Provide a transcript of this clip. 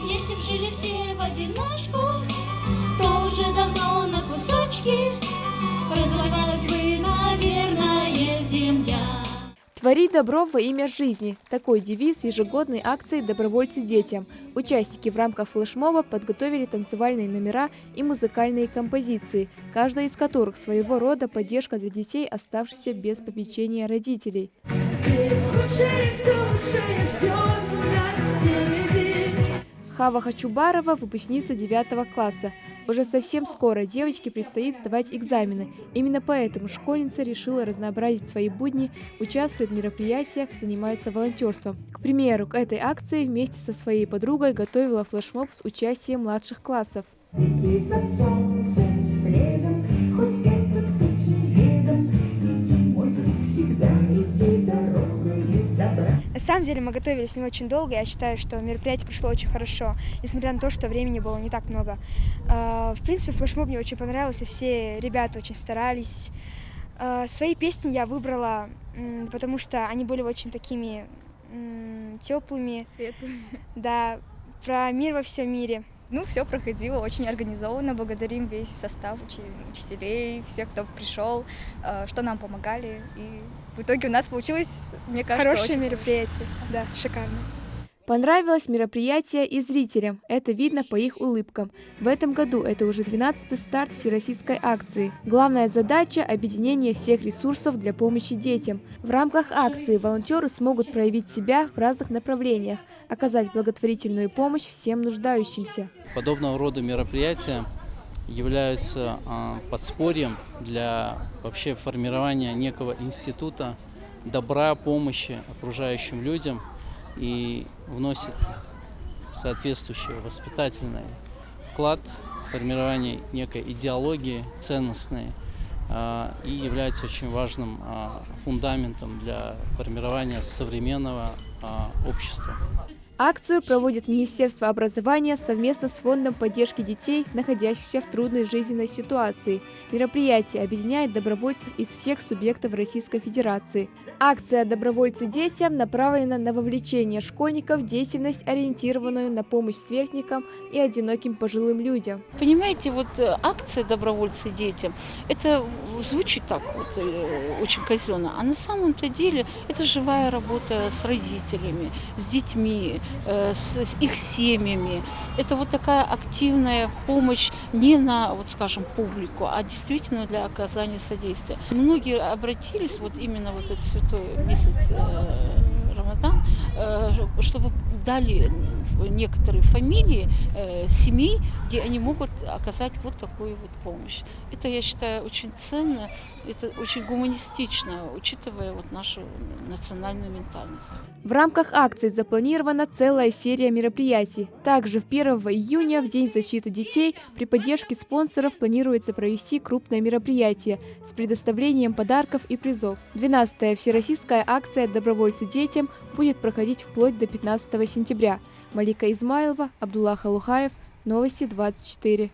Если б жили все в одиночку, то уже давно на кусочки развалилась бы, наверное, земля. «Твори добро во имя жизни» – такой девиз ежегодной акции «Добровольцы детям». Участники в рамках флешмоба подготовили танцевальные номера и музыкальные композиции, каждая из которых своего рода поддержка для детей, оставшихся без попечения родителей. Хава Хачубарова – выпускница 9 класса. Уже совсем скоро девочке предстоит сдавать экзамены. Именно поэтому школьница решила разнообразить свои будни, участвует в мероприятиях, занимается волонтерством. К примеру, к этой акции вместе со своей подругой готовила флешмоб с участием младших классов. На самом деле мы готовились не очень долго, я считаю, что мероприятие прошло очень хорошо, несмотря на то, что времени было не так много. В принципе, флешмоб мне очень понравился, все ребята очень старались. Свои песни я выбрала, потому что они были очень такими теплыми, светлыми. Да, про мир во всем мире. Ну, все проходило очень организованно, благодарим весь состав учителей, всех, кто пришел, что нам помогали. И в итоге у нас получилось, мне кажется, хорошее очень мероприятие, да, шикарно. Понравилось мероприятие и зрителям. Это видно по их улыбкам. В этом году это уже 12-й старт всероссийской акции. Главная задача – объединение всех ресурсов для помощи детям. В рамках акции волонтеры смогут проявить себя в разных направлениях, оказать благотворительную помощь всем нуждающимся. Подобного рода мероприятия являются подспорьем для вообще формирования некого института добра, помощи окружающим людям и вносит соответствующий воспитательный вклад в формирование некой идеологии ценностной и является очень важным фундаментом для формирования современного общества. Акцию проводит Министерство образования совместно с Фондом поддержки детей, находящихся в трудной жизненной ситуации. Мероприятие объединяет добровольцев из всех субъектов Российской Федерации. Акция «Добровольцы детям» направлена на вовлечение школьников в деятельность, ориентированную на помощь сверстникам и одиноким пожилым людям. Понимаете, вот акция «Добровольцы детям» – это звучит так вот очень казенно, а на самом-то деле это живая работа с родителями, с детьми, с их семьями. Это вот такая активная помощь не на, вот скажем, публику, а действительно для оказания содействия. Многие обратились вот именно вот этот святой месяц Рамадан, чтобы дали некоторые фамилии семей, где они могут оказать вот такую вот помощь. Это, я считаю, очень ценно, это очень гуманистично, учитывая вот нашу национальную ментальность. В рамках акции запланирована целая серия мероприятий. Также 1 июня, в День защиты детей, при поддержке спонсоров планируется провести крупное мероприятие с предоставлением подарков и призов. 12-я всероссийская акция «Добровольцы детям» будет проходить вплоть до 15 сентября. Малика Измайлова, Абдуллах Алухаев, Новости 24.